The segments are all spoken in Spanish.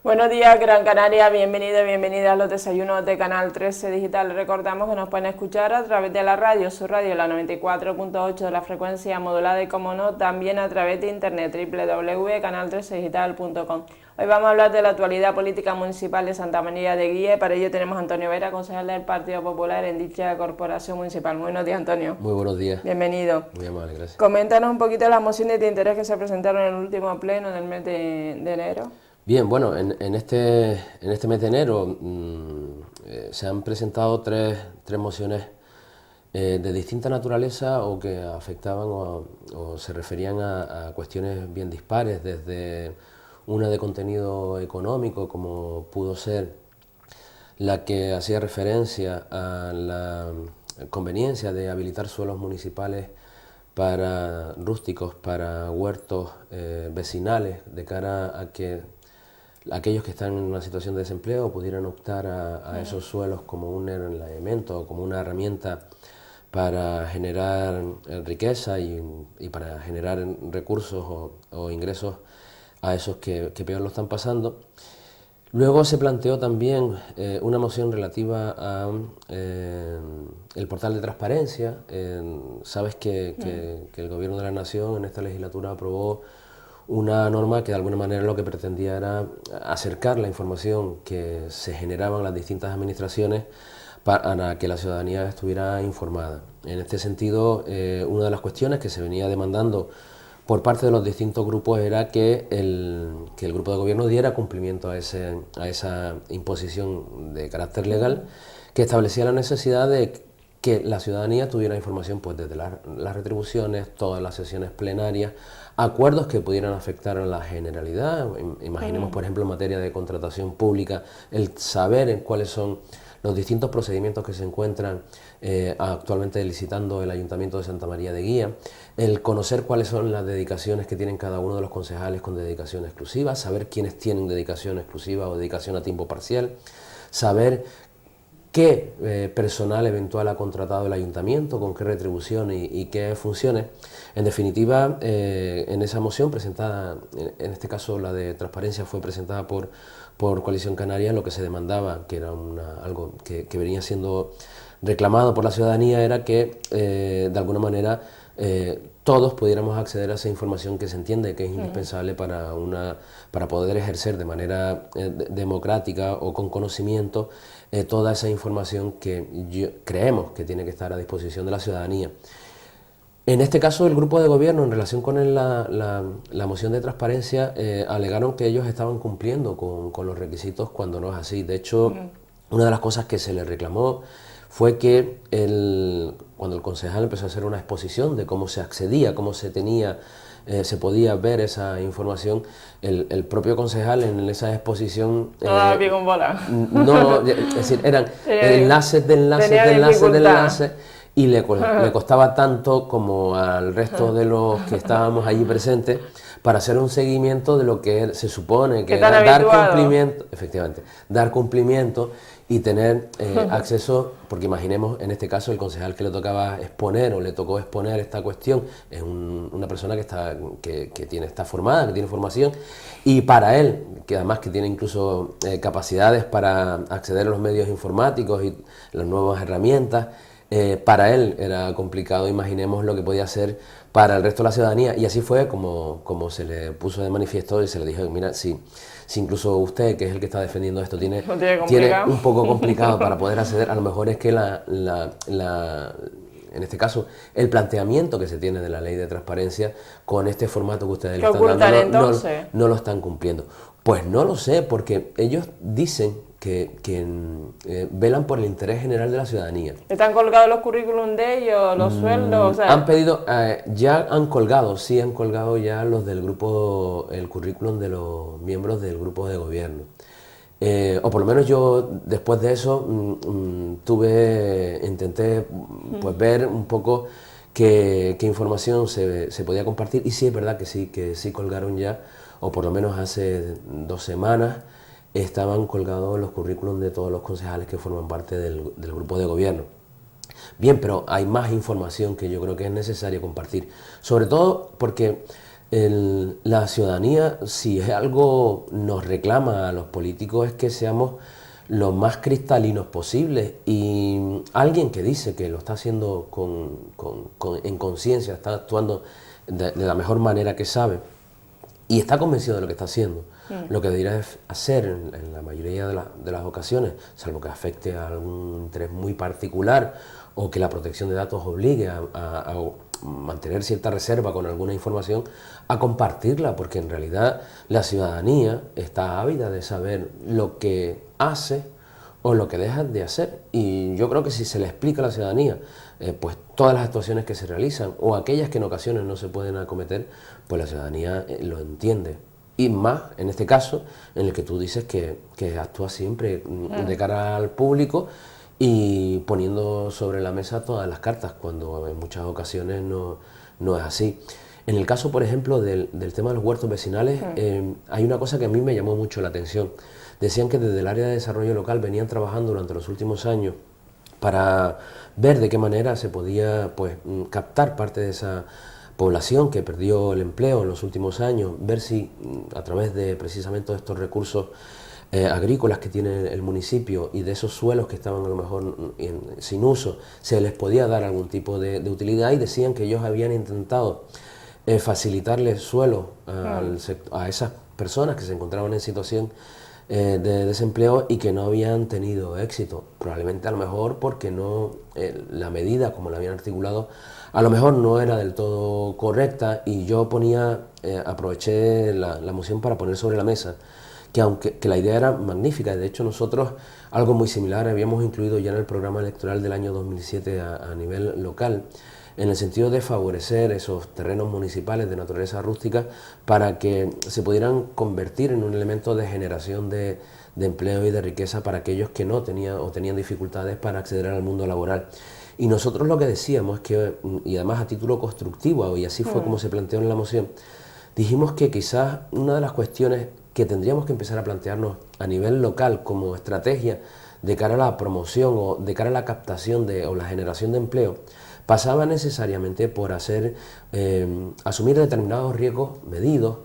Buenos días, Gran Canaria, bienvenido y bienvenida a los desayunos de Canal 13 Digital. Recordamos que nos pueden escuchar a través de la radio, su radio, la 94.8 de la frecuencia modulada y, como no, también a través de internet, www.canal13digital.com. Hoy vamos a hablar de la actualidad política municipal de Santa María de Guía. Para ello tenemos a Antonio Vera, concejal del Partido Popular en dicha corporación municipal. Buenos días, Antonio. Muy buenos días. Bienvenido. Muy amable, gracias. Coméntanos un poquito las mociones de interés que se presentaron en el último pleno del mes de enero. Bien, bueno, en este mes de enero se han presentado tres mociones de distinta naturaleza o que afectaban o se referían a cuestiones bien dispares, desde una de contenido económico, como pudo ser la que hacía referencia a la conveniencia de habilitar suelos municipales para rústicos, para huertos vecinales, de cara a que aquellos que están en una situación de desempleo pudieran optar a esos suelos como un elemento, como una herramienta para generar riqueza y para generar recursos o ingresos a esos que peor lo están pasando. Luego se planteó también una moción relativa a el portal de transparencia. Sabes que el Gobierno de la Nación en esta legislatura aprobó una norma que de alguna manera lo que pretendía era acercar la información que se generaba en las distintas administraciones para que la ciudadanía estuviera informada. En este sentido, una de las cuestiones que se venía demandando por parte de los distintos grupos era que el grupo de gobierno diera cumplimiento a esa imposición de carácter legal que establecía la necesidad de que la ciudadanía tuviera información pues desde las retribuciones, todas las sesiones plenarias, acuerdos que pudieran afectar a la generalidad. Imaginemos, por ejemplo, en materia de contratación pública, el saber en cuáles son los distintos procedimientos que se encuentran actualmente licitando el Ayuntamiento de Santa María de Guía, el conocer cuáles son las dedicaciones que tienen cada uno de los concejales con dedicación exclusiva, saber quiénes tienen dedicación exclusiva o dedicación a tiempo parcial, saber qué personal eventual ha contratado el ayuntamiento, con qué retribución y qué funciones. En definitiva, en esa moción presentada, en este caso la de transparencia fue presentada por Coalición Canaria, lo que se demandaba, que era algo que venía siendo reclamado por la ciudadanía, era que de alguna manera todos pudiéramos acceder a esa información que se entiende que es indispensable para poder ejercer de manera democrática o con conocimiento toda esa información que creemos que tiene que estar a disposición de la ciudadanía. En este caso, el grupo de gobierno, en relación con la moción de transparencia, alegaron que ellos estaban cumpliendo con los requisitos cuando no es así. De hecho, una de las cosas que se les reclamó fue que cuando el concejal empezó a hacer una exposición de cómo se accedía, cómo se podía ver esa información, el propio concejal en esa exposición... No, es decir, eran enlaces de enlaces, y le costaba tanto como al resto de los que estábamos allí presentes para hacer un seguimiento de lo que se supone que era dar cumplimiento, efectivamente, dar cumplimiento y tener acceso, porque imaginemos en este caso el concejal que le tocaba exponer o le tocó exponer esta cuestión es una persona que está formada, que tiene formación, y para él, que además que tiene incluso capacidades para acceder a los medios informáticos y las nuevas herramientas, para él era complicado. Imaginemos lo que podía ser para el resto de la ciudadanía, y así fue como se le puso de manifiesto y se le dijo: mira, si incluso usted, que es el que está defendiendo esto, tiene un poco complicado para poder acceder, a lo mejor es que en este caso, el planteamiento que se tiene de la ley de transparencia con este formato que ustedes le están dando no lo están cumpliendo. Pues no lo sé, porque ellos dicen que velan por el interés general de la ciudadanía. ¿Están colgados los currículum de ellos, los sueldos? O sea, han pedido, ya han colgado ya los del grupo, el currículum de los miembros del grupo de gobierno. O por lo menos yo, después de eso, intenté pues ver un poco qué información se podía compartir, y sí es verdad que sí colgaron ya, o por lo menos hace 2 semanas, estaban colgados los currículums de todos los concejales que forman parte del grupo de gobierno. Bien, pero hay más información que yo creo que es necesario compartir, sobre todo porque La ciudadanía, si es algo nos reclama a los políticos, es que seamos lo más cristalinos posibles, y alguien que dice que lo está haciendo en conciencia, está actuando de la mejor manera que sabe y está convencido de lo que está haciendo, lo que debería hacer en la mayoría de las ocasiones, salvo que afecte a algún interés muy particular o que la protección de datos obligue a mantener cierta reserva con alguna información, a compartirla, porque en realidad la ciudadanía está ávida de saber lo que hace o lo que deja de hacer, y yo creo que si se le explica a la ciudadanía pues todas las actuaciones que se realizan o aquellas que en ocasiones no se pueden acometer, pues la ciudadanía lo entiende. Y más en este caso en el que tú dices que actúa siempre de cara al público y poniendo sobre la mesa todas las cartas, cuando en muchas ocasiones no es así. En el caso, por ejemplo, del tema de los huertos vecinales, hay una cosa que a mí me llamó mucho la atención. Decían que desde el área de desarrollo local venían trabajando durante los últimos años para ver de qué manera se podía pues captar parte de esa población que perdió el empleo en los últimos años, ver si a través de precisamente estos recursos agrícolas que tiene el municipio y de esos suelos que estaban a lo mejor sin uso, se les podía dar algún tipo de utilidad, y decían que ellos habían intentado facilitarles suelo a esas personas que se encontraban en situación de desempleo y que no habían tenido éxito, probablemente a lo mejor porque la medida como la habían articulado a lo mejor no era del todo correcta, y yo aproveché la moción para poner sobre la mesa que la idea era magnífica. De hecho, nosotros algo muy similar habíamos incluido ya en el programa electoral del año 2007 a nivel local, en el sentido de favorecer esos terrenos municipales de naturaleza rústica para que se pudieran convertir en un elemento de generación de empleo y de riqueza para aquellos que no tenían o tenían dificultades para acceder al mundo laboral. Y nosotros lo que decíamos es que, y además a título constructivo, y así fue como se planteó en la moción, dijimos que quizás una de las cuestiones que tendríamos que empezar a plantearnos a nivel local como estrategia de cara a la promoción o de cara a la captación o la generación de empleo, pasaba necesariamente por asumir determinados riesgos medidos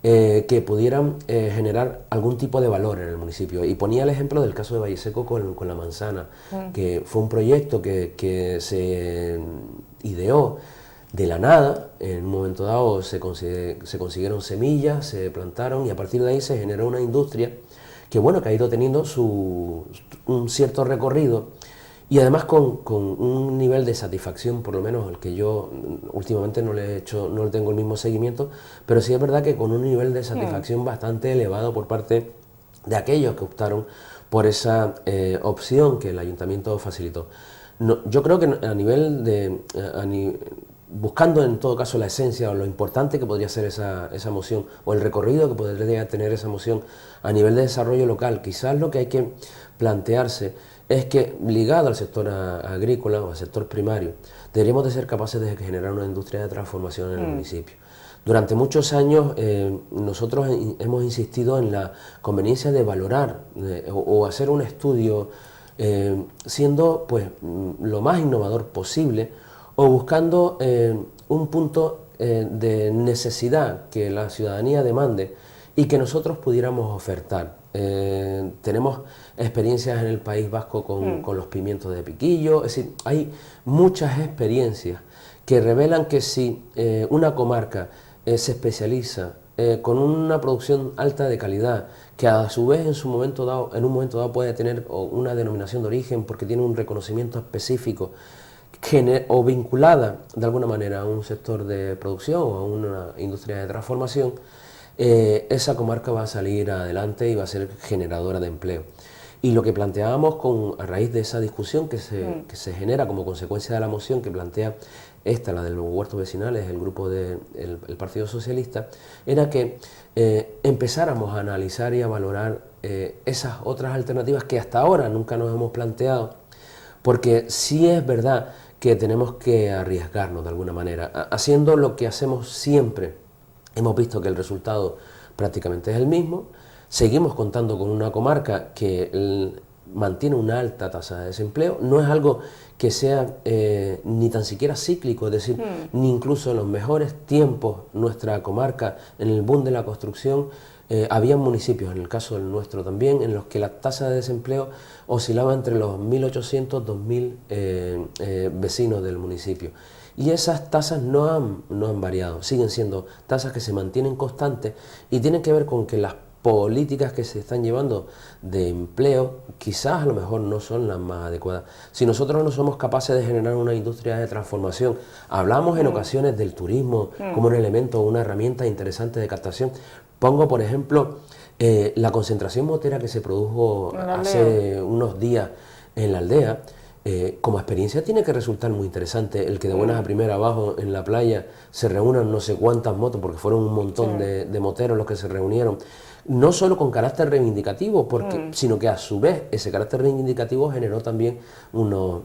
que pudieran generar algún tipo de valor en el municipio. Y ponía el ejemplo del caso de Valleseco con la manzana, que fue un proyecto que se ideó de la nada. En un momento dado se consiguieron semillas, se plantaron, y a partir de ahí se generó una industria que ha ido teniendo un cierto recorrido, y además con un nivel de satisfacción, por lo menos el que yo últimamente no le tengo el mismo seguimiento, pero sí es verdad que con un nivel de satisfacción bastante elevado por parte de aquellos que optaron por esa opción que el ayuntamiento facilitó. Yo creo que a nivel buscando en todo caso la esencia o lo importante que podría ser esa moción, o el recorrido que podría tener esa moción a nivel de desarrollo local, quizás lo que hay que plantearse es que, ligado al sector agrícola o al sector primario, deberíamos de ser capaces de generar una industria de transformación en el municipio. Durante muchos años nosotros hemos insistido en la conveniencia de valorar o hacer un estudio siendo pues lo más innovador posible, o buscando un punto de necesidad que la ciudadanía demande y que nosotros pudiéramos ofertar. Tenemos experiencias en el País Vasco con los pimientos de piquillo, es decir, hay muchas experiencias que revelan que si una comarca se especializa con una producción alta de calidad, que a su vez en un momento dado puede tener una denominación de origen porque tiene un reconocimiento específico, o vinculada de alguna manera a un sector de producción o a una industria de transformación, esa comarca va a salir adelante y va a ser generadora de empleo. Y lo que planteábamos a raíz de esa discusión que se genera como consecuencia de la moción que plantea la de los huertos vecinales, el grupo del Partido Socialista, era que empezáramos a analizar y a valorar esas otras alternativas que hasta ahora nunca nos hemos planteado, porque sí es verdad que tenemos que arriesgarnos de alguna manera. Haciendo lo que hacemos siempre, hemos visto que el resultado prácticamente es el mismo. Seguimos contando con una comarca que mantiene una alta tasa de desempleo, no es algo que sea ni tan siquiera cíclico, es decir, ni incluso en los mejores tiempos nuestra comarca, en el boom de la construcción, había municipios, en el caso del nuestro también, en los que la tasa de desempleo oscilaba entre los 1.800 2.000 vecinos del municipio. Y esas tasas no han variado, siguen siendo tasas que se mantienen constantes y tienen que ver con que las políticas que se están llevando de empleo quizás a lo mejor no son las más adecuadas. Si nosotros no somos capaces de generar una industria de transformación, hablamos en ocasiones del turismo como un elemento, una herramienta interesante de captación. Pongo por ejemplo la concentración motera que se produjo hace unos días en la aldea. Como experiencia tiene que resultar muy interesante el que de buenas a primeras abajo en la playa se reúnan no sé cuántas motos, porque fueron un montón de moteros los que se reunieron, no solo con carácter reivindicativo, sino que a su vez ese carácter reivindicativo generó también unos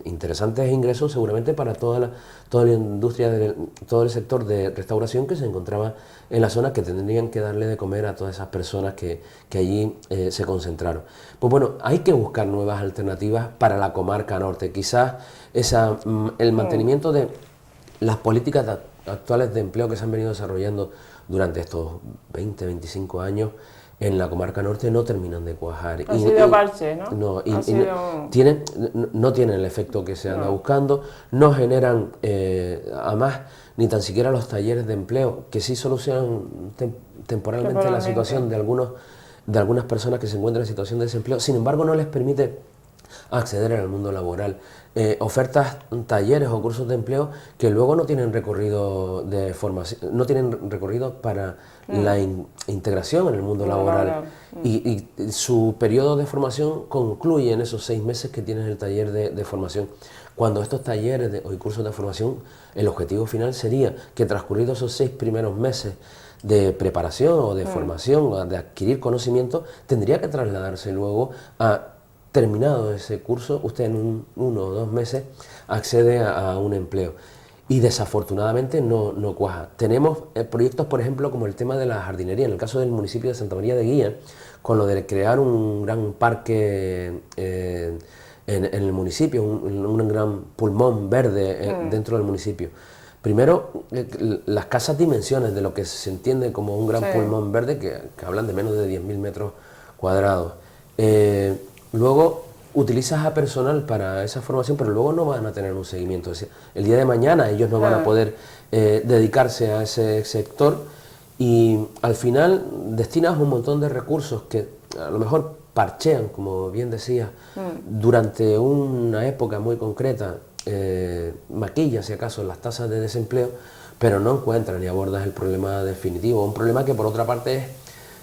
interesantes ingresos seguramente para toda la industria, todo el sector de restauración que se encontraba en la zona, que tendrían que darle de comer a todas esas personas que allí se concentraron. Pues bueno, hay que buscar nuevas alternativas para la comarca norte. Quizás el mantenimiento de las políticas actuales de empleo que se han venido desarrollando durante estos 20, 25 años en la comarca norte no terminan de cuajar. Ha sido parche, ¿no? No tienen el efecto que se anda buscando, no generan, además, ni tan siquiera los talleres de empleo, que sí solucionan temporalmente la situación de algunas personas que se encuentran en situación de desempleo, sin embargo no les permite acceder al mundo laboral. Ofertas, talleres o cursos de empleo que luego no tienen recorrido de formación, no tienen recorrido para la integración en el mundo laboral. Y su periodo de formación concluye en esos 6 meses que tienen el taller de formación. Cuando estos talleres o cursos de formación, el objetivo final sería que transcurridos esos 6 primeros meses de preparación o de formación, o de adquirir conocimiento, tendría que trasladarse luego a terminado ese curso, usted en 1 o 2 meses accede a un empleo. Y desafortunadamente no cuaja. Tenemos proyectos, por ejemplo, como el tema de la jardinería, en el caso del municipio de Santa María de Guía, con lo de crear un gran parque en el municipio, un gran pulmón verde dentro del municipio. Primero, las casas dimensiones de lo que se entiende como un gran pulmón verde, que hablan de menos de 10.000 metros cuadrados. Luego utilizas a personal para esa formación, pero luego no van a tener un seguimiento. Es decir, el día de mañana ellos no van a poder dedicarse a ese sector y al final destinas un montón de recursos que a lo mejor parchean, como bien decías, durante una época muy concreta, maquilla si acaso las tasas de desempleo, pero no encuentran ni abordas el problema definitivo, un problema que por otra parte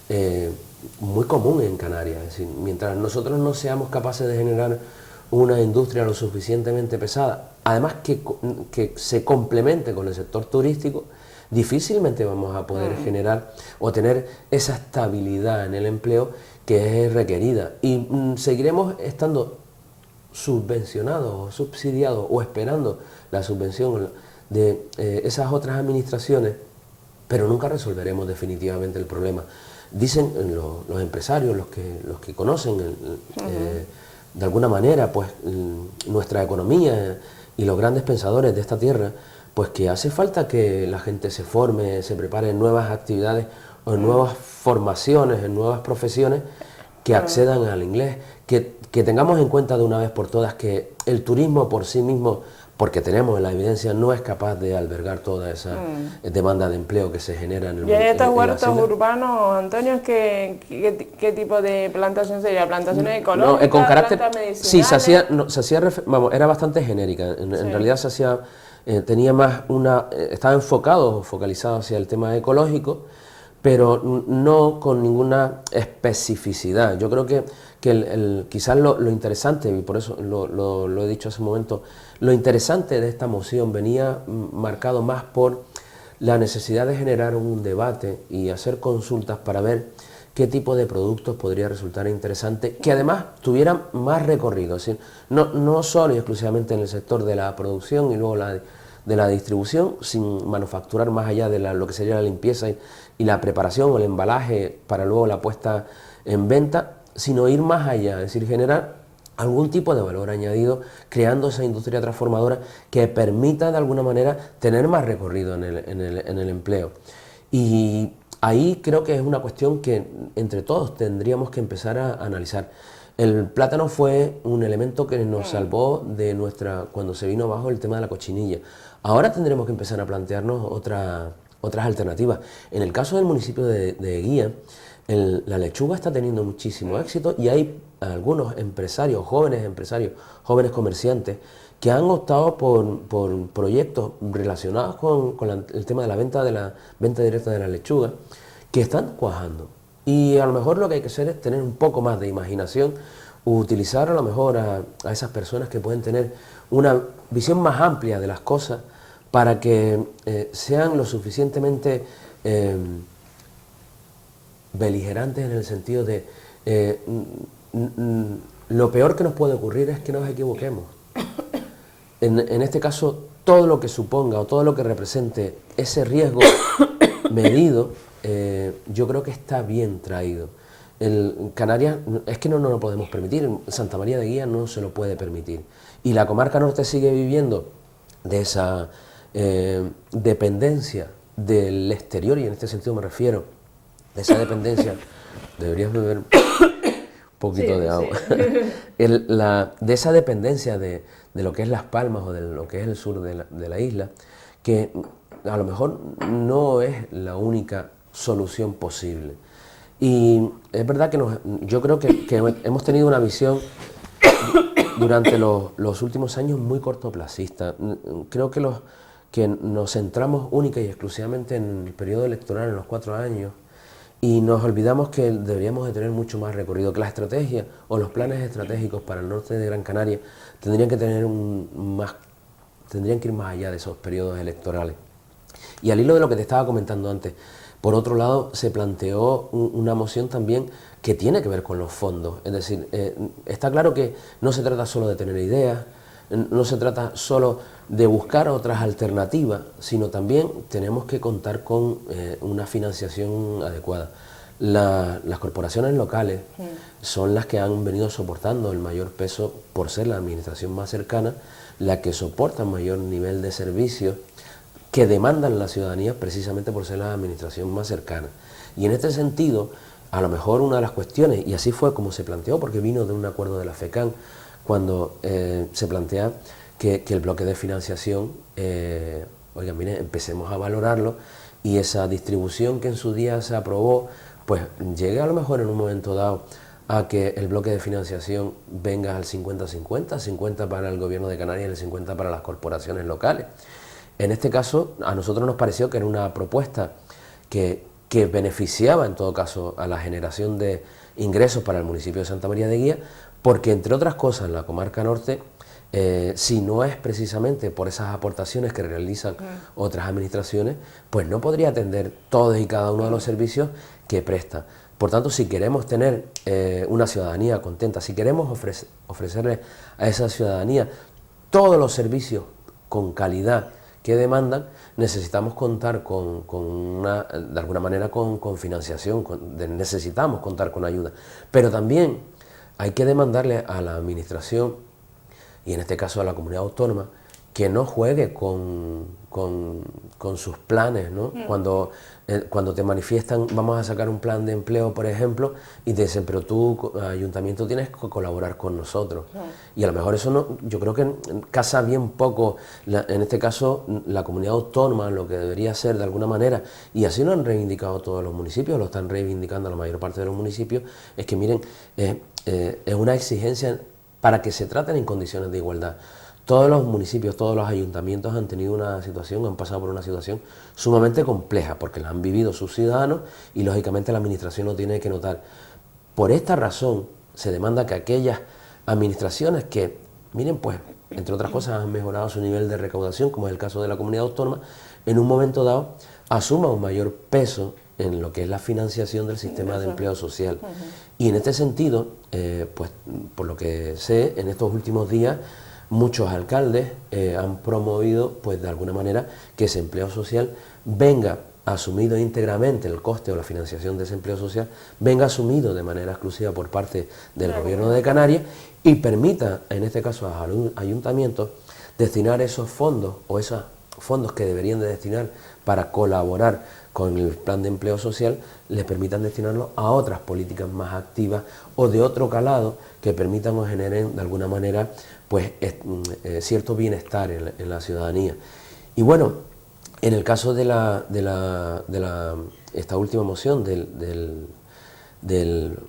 es muy común en Canarias. Es decir, mientras nosotros no seamos capaces de generar una industria lo suficientemente pesada, además que se complemente con el sector turístico, difícilmente vamos a poder generar o tener esa estabilidad en el empleo que es requerida. Y seguiremos estando subvencionados o subsidiados o esperando la subvención de esas otras administraciones, pero nunca resolveremos definitivamente el problema. Dicen los empresarios, los que conocen de alguna manera pues nuestra economía y los grandes pensadores de esta tierra, pues que hace falta que la gente se forme, se prepare en nuevas actividades o en nuevas formaciones, en nuevas profesiones, que accedan al inglés, que tengamos en cuenta de una vez por todas que el turismo por sí mismo, porque tenemos la evidencia, no es capaz de albergar toda esa demanda de empleo que se genera en el mundo. ¿Y en estos huertos urbanos, Antonio, qué tipo de plantación sería? ¿Plantaciones ecológicas? No, con carácter, sí, era bastante genérica. En realidad se hacía, tenía más estaba enfocado, focalizado hacia el tema ecológico, pero no con ninguna especificidad. Yo creo que quizás lo interesante, y por eso lo he dicho hace un momento, lo interesante de esta moción venía marcado más por la necesidad de generar un debate y hacer consultas para ver qué tipo de productos podría resultar interesante, que además tuvieran más recorrido, es decir, no solo y exclusivamente en el sector de la producción y luego de la distribución, sin manufacturar más allá de lo que sería la limpieza y la preparación o el embalaje para luego la puesta en venta, sino ir más allá, es decir, generar algún tipo de valor añadido, creando esa industria transformadora que permita de alguna manera tener más recorrido en el empleo. Y ahí creo que es una cuestión que entre todos tendríamos que empezar a analizar. El plátano fue un elemento que nos salvó de cuando se vino abajo el tema de la cochinilla. Ahora tendremos que empezar a plantearnos otras alternativas. En el caso del municipio de Eguía, la lechuga está teniendo muchísimo éxito y hay algunos empresarios, jóvenes comerciantes, que han optado por proyectos relacionados con el tema de la venta directa de la lechuga, que están cuajando. Y a lo mejor lo que hay que hacer es tener un poco más de imaginación, utilizar a lo mejor a esas personas que pueden tener una visión más amplia de las cosas para que sean lo suficientemente beligerantes en el sentido de lo peor que nos puede ocurrir es que nos equivoquemos. En este caso, todo lo que suponga o todo lo que represente ese riesgo medido, yo creo que está bien traído. Canarias es que no nos lo podemos permitir, Santa María de Guía no se lo puede permitir. Y la comarca norte sigue viviendo de esa dependencia del exterior, y en este sentido me refiero de esa dependencia, deberías beber un poquito de agua, de esa dependencia de lo que es Las Palmas o de lo que es el sur de la isla, que a lo mejor no es la única solución posible. Y es verdad que yo creo que hemos tenido una visión durante los últimos años muy cortoplacista. Creo que nos centramos única y exclusivamente en el periodo electoral, en los 4 años, y nos olvidamos que deberíamos de tener mucho más recorrido, que la estrategia o los planes estratégicos para el norte de Gran Canaria tendrían que ir más allá de esos periodos electorales. Y al hilo de lo que te estaba comentando antes, por otro lado, se planteó una moción también que tiene que ver con los fondos. Es decir, está claro que no se trata solo de tener ideas, no se trata solo de buscar otras alternativas, sino también tenemos que contar con una financiación adecuada. Las corporaciones locales son las que han venido soportando el mayor peso por ser la administración más cercana, la que soporta mayor nivel de servicios que demandan la ciudadanía precisamente por ser la administración más cercana. Y en este sentido, a lo mejor una de las cuestiones, y así fue como se planteó, porque vino de un acuerdo de la FECAN, cuando se plantea que el bloque de financiación, oigan, miren, empecemos a valorarlo y esa distribución que en su día se aprobó, pues llegue a lo mejor en un momento dado a que el bloque de financiación venga al 50-50, 50 para el gobierno de Canarias y el 50 para las corporaciones locales. En este caso, a nosotros nos pareció que era una propuesta que beneficiaba en todo caso a la generación de ingresos para el municipio de Santa María de Guía, porque entre otras cosas en la comarca norte, si no es precisamente por esas aportaciones que realizan otras administraciones, pues no podría atender todos y cada uno de los servicios que presta. Por tanto, si queremos tener una ciudadanía contenta, si queremos ofrecerle a esa ciudadanía todos los servicios con calidad que demandan, necesitamos contar de alguna manera con financiación, necesitamos contar con ayuda, pero también hay que demandarle a la administración, y en este caso a la comunidad autónoma, que no juegue con sus planes, ¿no? Cuando te manifiestan, vamos a sacar un plan de empleo, por ejemplo, y te dicen, pero tú, ayuntamiento, tienes que colaborar con nosotros. Y a lo mejor eso no, yo creo que casa bien poco, en este caso, la comunidad autónoma, lo que debería ser de alguna manera, y así lo han reivindicado todos los municipios, lo están reivindicando la mayor parte de los municipios, es que miren, es una exigencia para que se traten en condiciones de igualdad. Todos los municipios, todos los ayuntamientos han pasado por una situación sumamente compleja, porque la han vivido sus ciudadanos y lógicamente la administración lo tiene que notar. Por esta razón se demanda que aquellas administraciones que, miren, pues, entre otras cosas, han mejorado su nivel de recaudación, como es el caso de la comunidad autónoma, en un momento dado asuma un mayor peso en lo que es la financiación del sistema de empleo social. Y en este sentido, pues, por lo que sé, en estos últimos días, muchos alcaldes han promovido, pues de alguna manera, que ese empleo social venga asumido íntegramente el coste o la financiación de ese empleo social, venga asumido de manera exclusiva por parte del Gobierno de Canarias y permita, en este caso a los ayuntamientos, destinar esos fondos o esos fondos que deberían de destinar para colaborar con el plan de empleo social, les permitan destinarlo a otras políticas más activas o de otro calado que permitan o generen de alguna manera pues cierto bienestar en la ciudadanía. Y bueno, en el caso de esta última moción del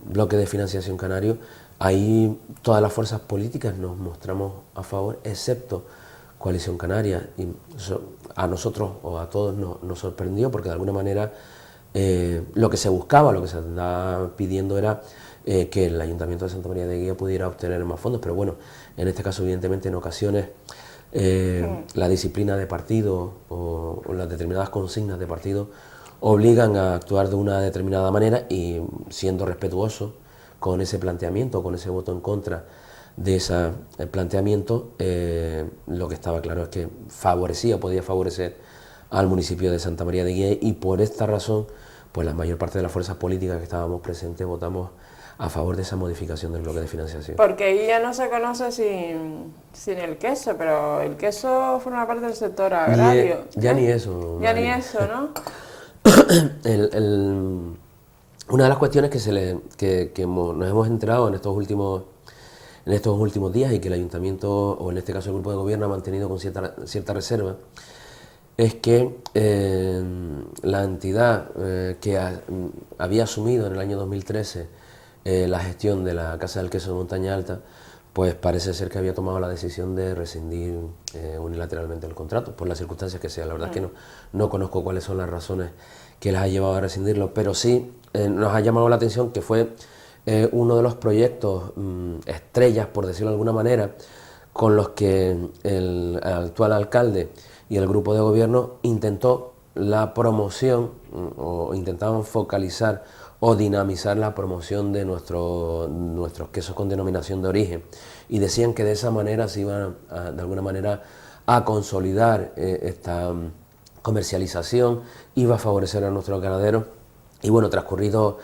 bloque de financiación canario, ahí todas las fuerzas políticas nos mostramos a favor, excepto Coalición Canaria, y a nosotros o a todos nos sorprendió porque de alguna manera lo que se buscaba, lo que se andaba pidiendo era que el Ayuntamiento de Santa María de Guía pudiera obtener más fondos, pero bueno, en este caso evidentemente en ocasiones la disciplina de partido o las determinadas consignas de partido obligan a actuar de una determinada manera y siendo respetuoso con ese planteamiento, con ese voto en contra de ese planteamiento, lo que estaba claro es que podía favorecer al municipio de Santa María de Guía y por esta razón, pues la mayor parte de las fuerzas políticas que estábamos presentes votamos a favor de esa modificación del bloque de financiación. Porque ahí ya no se conoce sin el queso, pero el queso forma parte del sector agrario. Ni eso. Ya ni eso, ¿no? Una de las cuestiones que nos hemos enterado en estos últimos días y que el ayuntamiento, o en este caso el grupo de gobierno, ha mantenido con cierta reserva, es que la entidad que había asumido en el año 2013 la gestión de la Casa del Queso de Montaña Alta, pues parece ser que había tomado la decisión de rescindir unilateralmente el contrato, por las circunstancias que sea. La verdad es que no conozco cuáles son las razones que les ha llevado a rescindirlo, pero sí nos ha llamado la atención que fue uno de los proyectos estrellas, por decirlo de alguna manera, con los que el actual alcalde y el grupo de gobierno intentó la promoción o intentaban focalizar o dinamizar la promoción de nuestros quesos con denominación de origen, y decían que de esa manera se iban de alguna manera a consolidar esta comercialización, iba a favorecer a nuestros ganaderos. Y bueno, transcurridos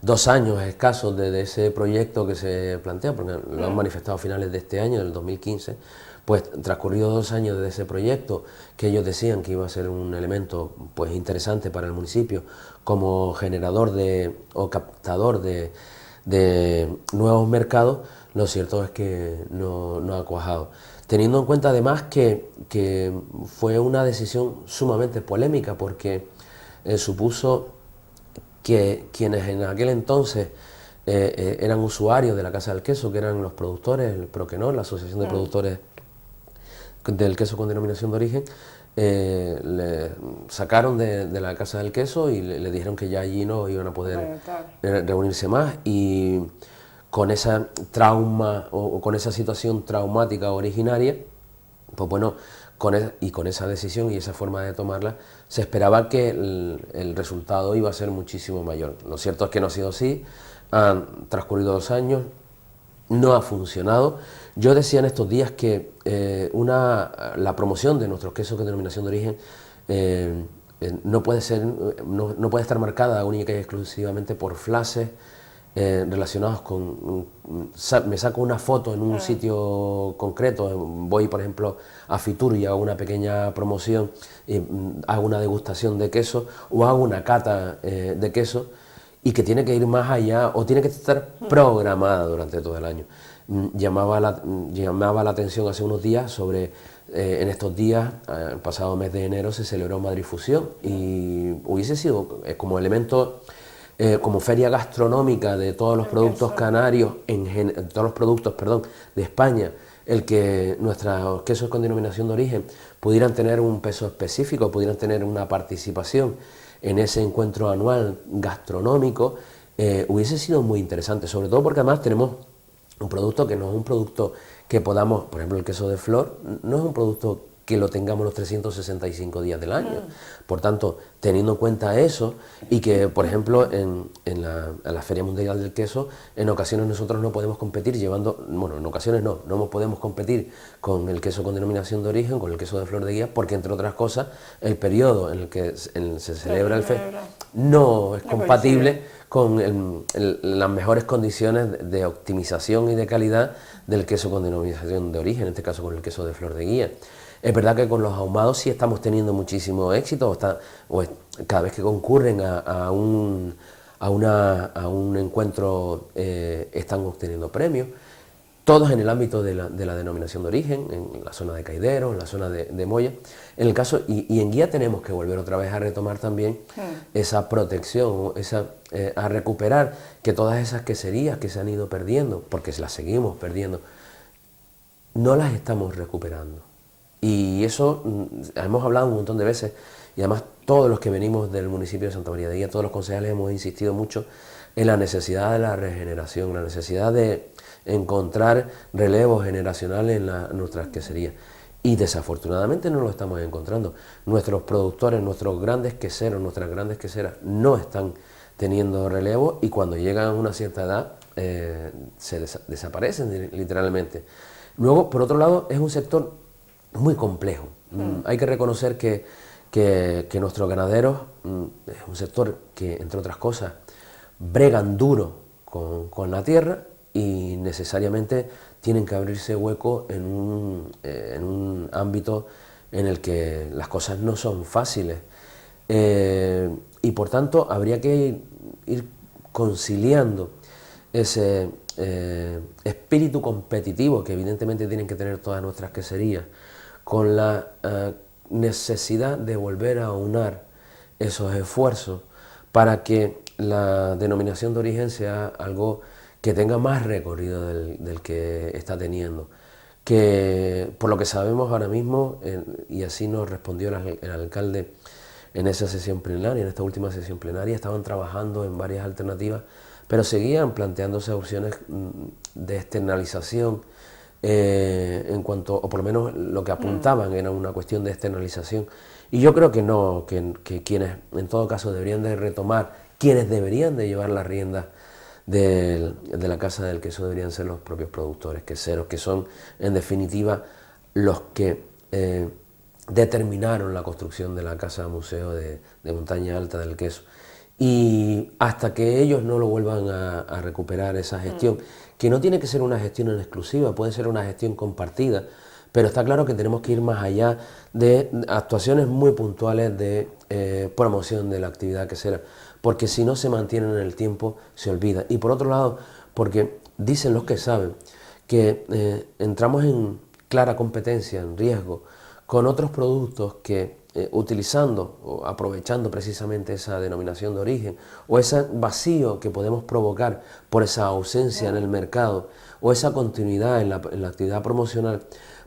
2 años escasos de ese proyecto que se plantea, porque lo han manifestado a finales de este año, del 2015, pues transcurridos 2 años de ese proyecto, que ellos decían que iba a ser un elemento pues interesante para el municipio como generador o captador de nuevos mercados, lo cierto es que no ha cuajado. Teniendo en cuenta además que fue una decisión sumamente polémica porque supuso que quienes en aquel entonces eran usuarios de la Casa del Queso, que eran los productores, el Proquenor, la Asociación de Productores del Queso con Denominación de Origen, le sacaron de la Casa del Queso y le dijeron que ya allí no iban a poder reunirse más, y con esa trauma o con esa situación traumática originaria, pues bueno, con esa decisión y esa forma de tomarla, se esperaba que el resultado iba a ser muchísimo mayor. Lo cierto es que no ha sido así, han transcurrido 2 años, no ha funcionado. Yo decía en estos días que la promoción de nuestros quesos con denominación de origen no puede estar marcada única y exclusivamente por flashes relacionados con me saco una foto en un sitio concreto, voy por ejemplo a Fitur y hago una pequeña promoción, hago una degustación de queso o hago una cata de queso, y que tiene que ir más allá o tiene que estar programada durante todo el año. Llamaba la atención hace unos días sobre, en estos días, el pasado mes de enero se celebró Madrid Fusión, y hubiese sido como elemento, como feria gastronómica de todos los productos canarios, todos los productos, de España, el que nuestros quesos con denominación de origen pudieran tener un peso específico, pudieran tener una participación en ese encuentro anual gastronómico, hubiese sido muy interesante, sobre todo porque además tenemos un producto que no es un producto que podamos, por ejemplo el queso de flor, no es un producto que lo tengamos los 365 días del año. Por tanto, teniendo en cuenta eso y que, por ejemplo, en la Feria Mundial del Queso, en ocasiones nosotros no podemos competir llevando, bueno, en ocasiones no podemos competir con el queso con denominación de origen, con el queso de flor de guía, porque entre otras cosas, el periodo en el que se celebra el festival no es compatible con las mejores condiciones de optimización y de calidad del queso con denominación de origen, en este caso con el queso de flor de guía. Es verdad que con los ahumados sí estamos teniendo muchísimo éxito, cada vez que concurren a un encuentro están obteniendo premios, todos en el ámbito de la denominación de origen, en la zona de Caidero, en la zona de Moya. En el caso, y en guía tenemos que volver otra vez a retomar también esa protección, a recuperar que todas esas queserías que se han ido perdiendo, porque las seguimos perdiendo, no las estamos recuperando. Y eso hemos hablado un montón de veces, y además todos los que venimos del municipio de Santa María de Guía, todos los concejales hemos insistido mucho en la necesidad de la regeneración, la necesidad de encontrar relevo generacional en nuestras queserías. Y desafortunadamente no lo estamos encontrando. Nuestros productores, nuestros grandes queseros, nuestras grandes queseras no están teniendo relevo, y cuando llegan a una cierta edad se desaparecen literalmente. Luego, por otro lado, es un sector muy complejo. Hay que reconocer que nuestros ganaderos es un sector que, entre otras cosas, bregan duro con la tierra, y necesariamente tienen que abrirse hueco en un ámbito en el que las cosas no son fáciles. Y por tanto habría que ir conciliando ese espíritu competitivo que evidentemente tienen que tener todas nuestras queserías, con la necesidad de volver a aunar esos esfuerzos para que la denominación de origen sea algo que tenga más recorrido del que está teniendo. Que por lo que sabemos ahora mismo, y así nos respondió el alcalde en esa sesión plenaria, en esta última sesión plenaria, estaban trabajando en varias alternativas, pero seguían planteándose opciones de externalización, en cuanto, o por lo menos lo que apuntaban era una cuestión de externalización. Y yo creo que no, que quienes en todo caso deberían de retomar, quienes deberían de llevar las riendas de la Casa del Queso deberían ser los propios productores queseros, que son en definitiva los que determinaron la construcción de la Casa Museo de Montaña Alta del Queso. Y hasta que ellos no lo vuelvan a recuperar esa gestión, que no tiene que ser una gestión en exclusiva, puede ser una gestión compartida, pero está claro que tenemos que ir más allá de actuaciones muy puntuales de promoción de la actividad quesera, porque si no se mantiene en el tiempo se olvida. Y por otro lado, porque dicen los que saben que entramos en clara competencia, en riesgo, con otros productos que utilizando o aprovechando precisamente esa denominación de origen o ese vacío que podemos provocar por esa ausencia en el mercado o esa continuidad en la actividad promocional,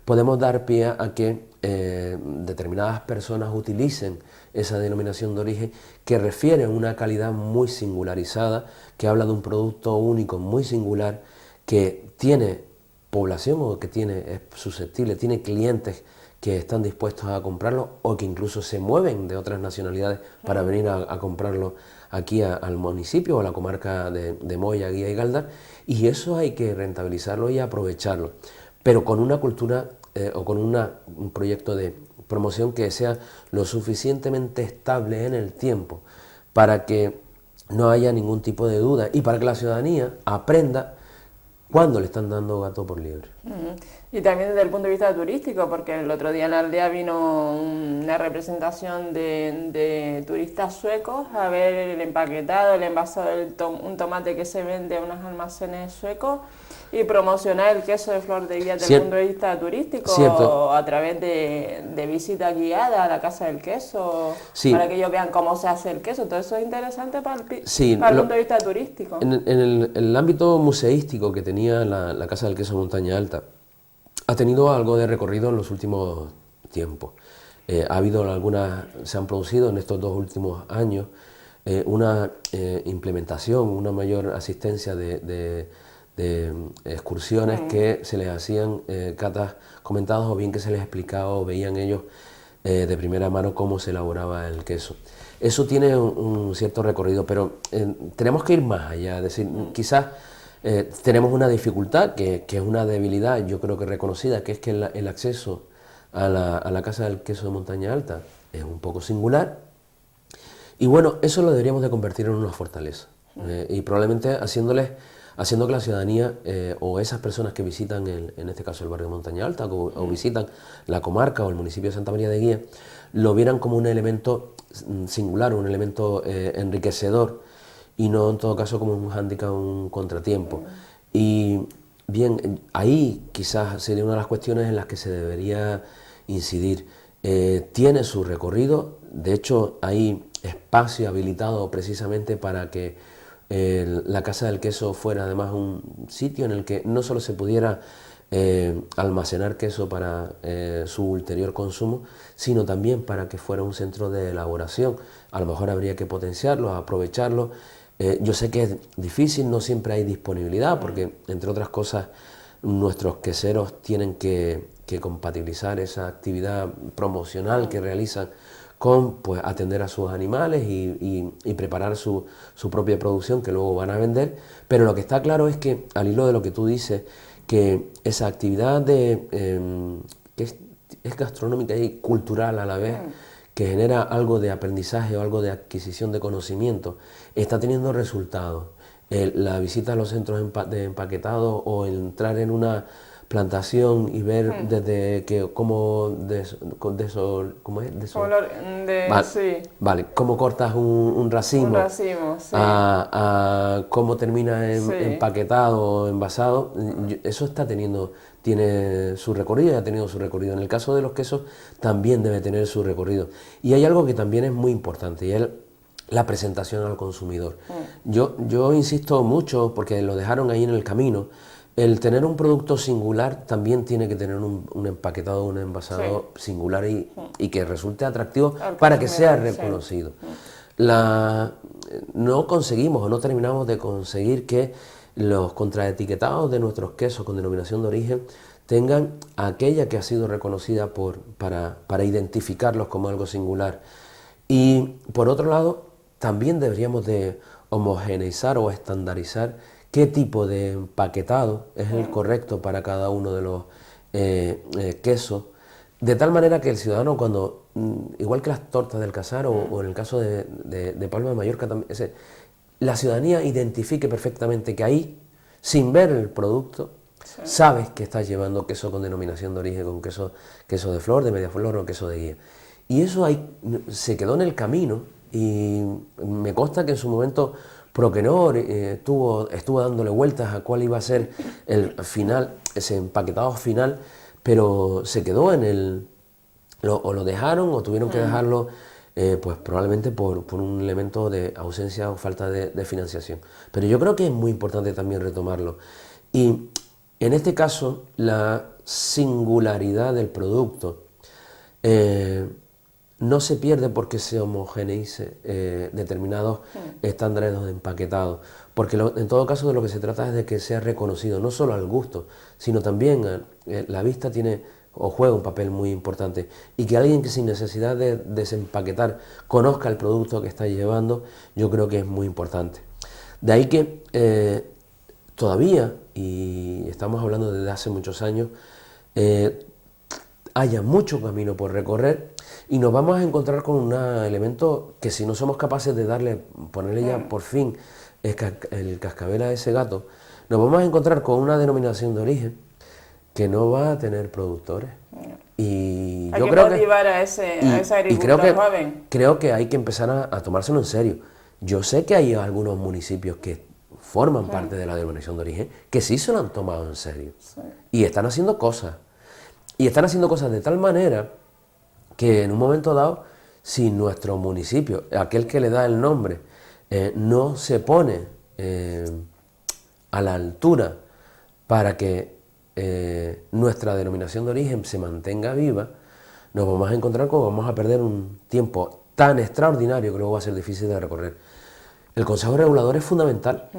podemos dar pie a que determinadas personas utilicen esa denominación de origen que refiere a una calidad muy singularizada, que habla de un producto único muy singular, que tiene población o que es susceptible, tiene clientes que están dispuestos a comprarlo o que incluso se mueven de otras nacionalidades para venir a comprarlo aquí al municipio o a la comarca de Moya, Guía y Galdar, y eso hay que rentabilizarlo y aprovecharlo, pero con una cultura o con un proyecto de promoción que sea lo suficientemente estable en el tiempo para que no haya ningún tipo de duda y para que la ciudadanía aprenda cuándo le están dando gato por liebre. Y también desde el punto de vista turístico, porque el otro día en la aldea vino una representación de turistas suecos a ver el empaquetado, el envasado un tomate que se vende a unos almacenes suecos y promocionar el queso de flor de guía desde el punto de vista turístico a través de visita guiada a la Casa del Queso, para que ellos vean cómo se hace el queso. Todo eso es interesante para el punto de vista turístico. En el ámbito museístico que tenía la Casa del Queso Montaña Alta, ha tenido algo de recorrido en los últimos tiempos. Se han producido en estos 2 últimos años una implementación, una mayor asistencia de excursiones que se les hacían catas comentadas o bien que se les explicaba o veían ellos de primera mano cómo se elaboraba el queso. Eso tiene un cierto recorrido, pero tenemos que ir más allá, es decir, quizás tenemos una dificultad que es una debilidad, yo creo que reconocida, que es que el acceso a la Casa del Queso de Montaña Alta es un poco singular, y bueno, eso lo deberíamos de convertir en una fortaleza, y probablemente haciendo que la ciudadanía o esas personas que visitan, en este caso el barrio de Montaña Alta, o visitan la comarca o el municipio de Santa María de Guía, lo vieran como un elemento singular, un elemento enriquecedor, y no en todo caso como un hándicap, un contratiempo. Y bien, ahí quizás sería una de las cuestiones en las que se debería incidir. Tiene su recorrido, de hecho hay espacio habilitado precisamente para que la Casa del Queso fuera además un sitio en el que no solo se pudiera almacenar queso para su ulterior consumo, sino también para que fuera un centro de elaboración. A lo mejor habría que potenciarlo, aprovecharlo. Yo sé que es difícil, no siempre hay disponibilidad, porque entre otras cosas nuestros queseros tienen que compatibilizar esa actividad promocional que realizan con pues, atender a sus animales y preparar su propia producción que luego van a vender, pero lo que está claro es que, al hilo de lo que tú dices, que esa actividad que es gastronómica y cultural a la vez, que genera algo de aprendizaje o algo de adquisición de conocimiento, está teniendo resultados. La visita a los centros de empaquetado o entrar en una plantación y ver desde que cómo vale, cómo cortas un racimo, sí. a cómo termina empaquetado o envasado, eso tiene su recorrido y ha tenido su recorrido. En el caso de los quesos también debe tener su recorrido. Y hay algo que también es muy importante, y es la presentación al consumidor. Yo insisto mucho, porque lo dejaron ahí en el camino, el tener un producto singular también tiene que tener un empaquetado, un envasado singular y que resulte atractivo para que sea reconocido. No conseguimos o no terminamos de conseguir que los contraetiquetados de nuestros quesos con denominación de origen tengan aquella que ha sido reconocida para identificarlos como algo singular. Y por otro lado, también deberíamos de homogeneizar o estandarizar qué tipo de empaquetado es el correcto para cada uno de los quesos, de tal manera que el ciudadano cuando, igual que las tortas del Casar o en el caso de Palma de Mallorca, también, la ciudadanía identifique perfectamente que ahí, sin ver el producto, sabes que estás llevando queso con denominación de origen, con queso de flor, de media flor o queso de guía. Y eso se quedó en el camino, y me consta que en su momento Proquenor estuvo dándole vueltas a cuál iba a ser el final, ese empaquetado final, pero se quedó o lo dejaron o tuvieron que dejarlo, pues probablemente por un elemento de ausencia o falta de financiación. Pero yo creo que es muy importante también retomarlo. Y en este caso, la singularidad del producto no se pierde porque se homogeneice determinados estándares de empaquetado, porque en todo caso de lo que se trata es de que sea reconocido, no solo al gusto, sino también la vista tiene o juega un papel muy importante, y que alguien que sin necesidad de desempaquetar conozca el producto que está llevando, yo creo que es muy importante. De ahí que todavía, y estamos hablando desde hace muchos años, haya mucho camino por recorrer, y nos vamos a encontrar con un elemento que si no somos capaces de ponerle ya por fin el cascabel a ese gato, nos vamos a encontrar con una denominación de origen que no va a tener productores. Y hay yo que creo motivar a ese agricultor joven. Creo que hay que empezar a tomárselo en serio. Yo sé que hay algunos municipios que forman parte de la denominación de origen que sí se lo han tomado en serio. Y están haciendo cosas. Y están haciendo cosas de tal manera que en un momento dado, si nuestro municipio, aquel que le da el nombre, no se pone a la altura para que nuestra denominación de origen se mantenga viva, nos vamos a encontrar con vamos a perder un tiempo tan extraordinario que luego va a ser difícil de recorrer. El Consejo Regulador es fundamental.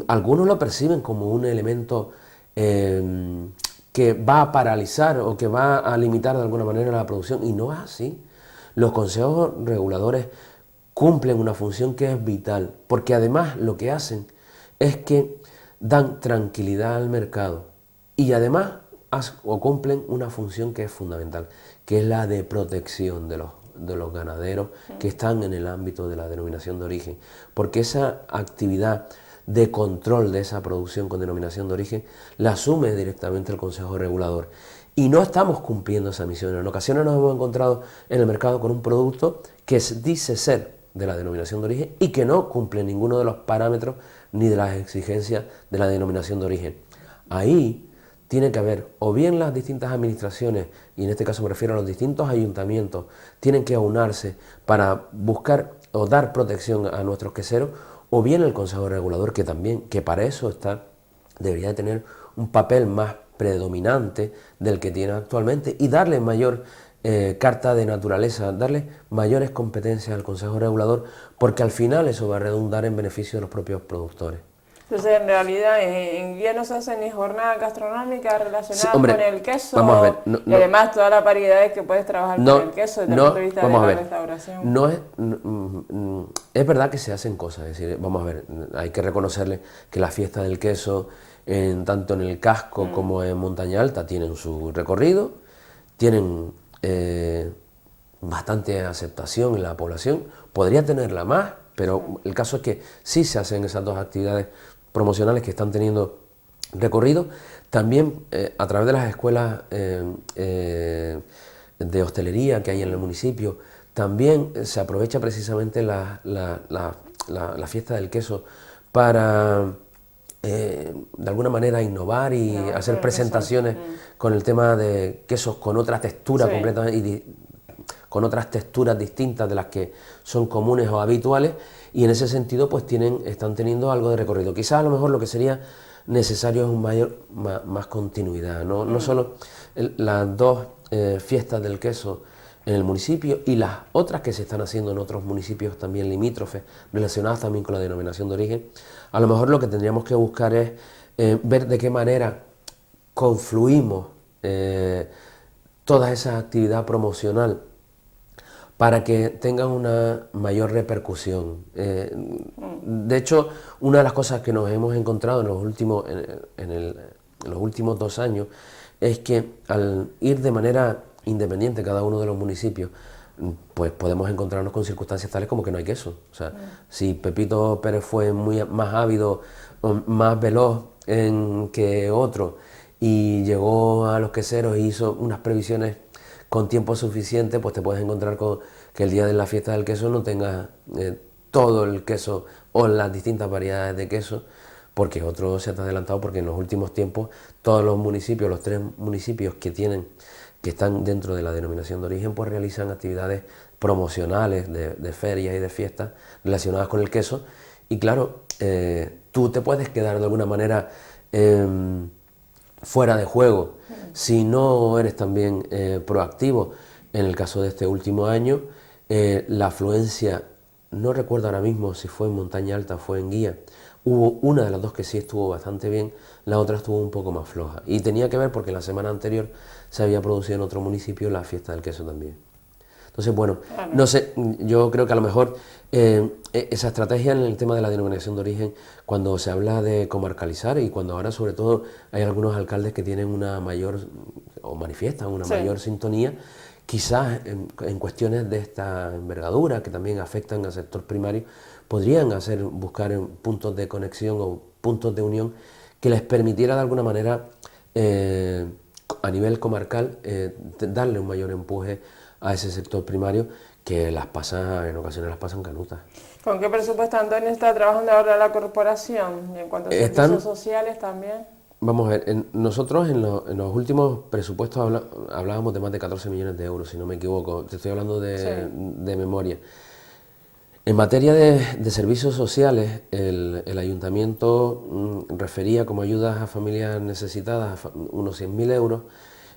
algunos lo perciben como un elemento que va a paralizar o que va a limitar de alguna manera la producción, y no es así. Los consejos reguladores cumplen una función que es vital, porque además lo que hacen es que dan tranquilidad al mercado y además cumplen una función que es fundamental, que es la de protección de los ganaderos que están en el ámbito de la denominación de origen, porque esa actividad de control de esa producción con denominación de origen la asume directamente el Consejo Regulador. Y no estamos cumpliendo esa misión. En ocasiones nos hemos encontrado en el mercado con un producto que dice ser de la denominación de origen y que no cumple ninguno de los parámetros ni de las exigencias de la denominación de origen. Ahí tiene que haber, o bien las distintas administraciones, y en este caso me refiero a los distintos ayuntamientos, tienen que aunarse para buscar o dar protección a nuestros queseros, o bien el Consejo Regulador, que también, que para eso está, debería de tener un papel más predominante del que tiene actualmente y darle mayor carta de naturaleza, darle mayores competencias al Consejo Regulador, porque al final eso va a redundar en beneficio de los propios productores. Entonces, en realidad, en Guía no se hacen ni jornadas gastronómicas relacionadas Sí, hombre, con el queso, vamos a ver, y además todas las variedades que puedes trabajar con el queso desde el punto de vista de la restauración. Es verdad que se hacen cosas, es decir, vamos a ver, hay que reconocerle que la fiesta del queso, tanto en el casco como en Montaña Alta, tienen su recorrido, tienen bastante aceptación en la población, podría tenerla más, pero el caso es que sí se hacen esas dos actividades promocionales que están teniendo recorrido. También a través de las escuelas de hostelería que hay en el municipio, también se aprovecha precisamente la fiesta del queso para de alguna manera innovar y hacer presentaciones con el tema de quesos con otra textura completamente con otras texturas distintas de las que son comunes o habituales, y en ese sentido pues están teniendo algo de recorrido. Quizás a lo mejor lo que sería necesario es más continuidad, no solo las dos fiestas del queso en el municipio y las otras que se están haciendo en otros municipios también limítrofes, relacionadas también con la denominación de origen. A lo mejor lo que tendríamos que buscar es ver de qué manera confluimos toda esa actividad promocional para que tengan una mayor repercusión. De hecho, una de las cosas que nos hemos encontrado en los últimos 2 años es que al ir de manera independiente cada uno de los municipios, pues podemos encontrarnos con circunstancias tales como que no hay queso. O sea, si Pepito Pérez fue más ávido, más veloz que otro, y llegó a los queseros e hizo unas previsiones con tiempo suficiente, pues te puedes encontrar con que el día de la fiesta del queso no tengas todo el queso o las distintas variedades de queso, porque otro se te ha adelantado, porque en los últimos tiempos todos los municipios, los 3 municipios que están dentro de la denominación de origen, pues realizan actividades promocionales de ferias y de fiestas relacionadas con el queso, y claro, tú te puedes quedar de alguna manera fuera de juego si no eres también proactivo. En el caso de este último año, la afluencia, no recuerdo ahora mismo si fue en Montaña Alta o fue en Guía, hubo una de las dos que sí estuvo bastante bien, la otra estuvo un poco más floja, y tenía que ver porque la semana anterior se había producido en otro municipio la fiesta del queso también. Entonces, bueno, no sé, yo creo que a lo mejor esa estrategia en el tema de la denominación de origen, cuando se habla de comarcalizar y cuando ahora sobre todo hay algunos alcaldes que tienen una mayor, o manifiestan una mayor sintonía, quizás en cuestiones de esta envergadura que también afectan al sector primario, podrían buscar puntos de conexión o puntos de unión que les permitiera de alguna manera a nivel comarcal darle un mayor empuje a ese sector primario que en ocasiones las pasan canutas. ¿Con qué presupuesto, Antonio, está trabajando ahora la corporación? Y en cuanto a servicios sociales también. Vamos a ver, nosotros en los últimos presupuestos hablábamos de más de 14 millones de euros, si no me equivoco, te estoy hablando de memoria. En materia de servicios sociales, el ayuntamiento refería como ayudas a familias necesitadas unos 100.000 euros.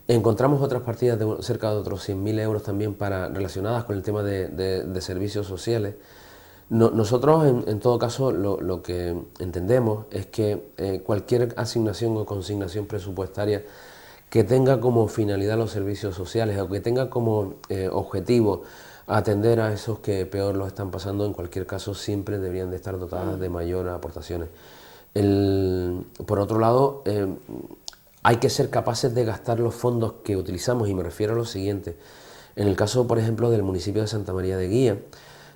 Encontramos otras partidas de cerca de otros 100.000 euros también relacionadas con el tema de servicios sociales. Nosotros, en todo caso, lo que entendemos es que cualquier asignación o consignación presupuestaria que tenga como finalidad los servicios sociales o que tenga como objetivo atender a esos que peor lo están pasando, en cualquier caso siempre deberían de estar dotadas de mayor aportaciones. Por otro lado, hay que ser capaces de gastar los fondos que utilizamos, y me refiero a lo siguiente. En el caso, por ejemplo, del municipio de Santa María de Guía,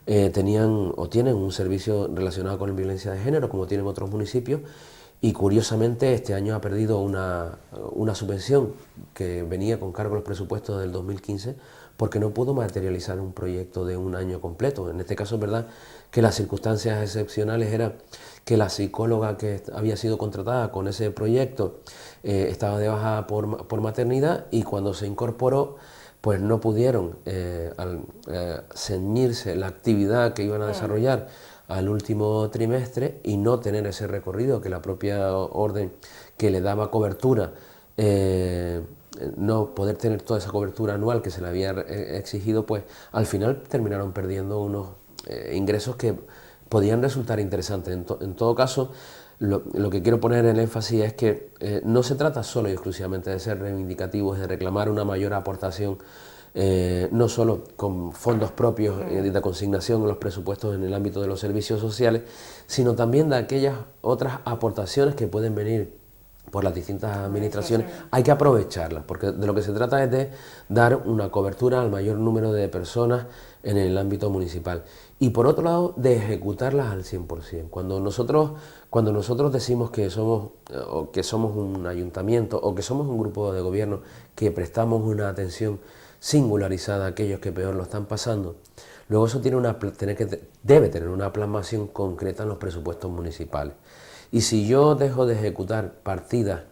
tenían o tienen un servicio relacionado con la violencia de género, como tienen otros municipios, y curiosamente este año ha perdido una subvención que venía con cargo a los presupuestos del 2015 porque no pudo materializar un proyecto de un año completo. En este caso es verdad que las circunstancias excepcionales eran que la psicóloga que había sido contratada con ese proyecto estaba de baja por maternidad, y cuando se incorporó pues no pudieron ceñirse la actividad que iban a desarrollar al último trimestre y no tener ese recorrido que la propia orden que le daba cobertura, no poder tener toda esa cobertura anual que se le había exigido, pues al final terminaron perdiendo unos ingresos que podían resultar interesantes. En todo caso, lo que quiero poner en énfasis es que no se trata solo y exclusivamente de ser reivindicativos, de reclamar una mayor aportación, no solo con fondos propios de consignación en los presupuestos en el ámbito de los servicios sociales, sino también de aquellas otras aportaciones que pueden venir por las distintas administraciones. Hay que aprovecharlas, porque de lo que se trata es de dar una cobertura al mayor número de personas en el ámbito municipal. Y por otro lado, de ejecutarlas al 100%. Cuando nosotros decimos que somos un ayuntamiento o que somos un grupo de gobierno que prestamos una atención singularizada a aquellos que peor lo están pasando, luego eso debe tener una plasmación concreta en los presupuestos municipales. Y si yo dejo de ejecutar partidas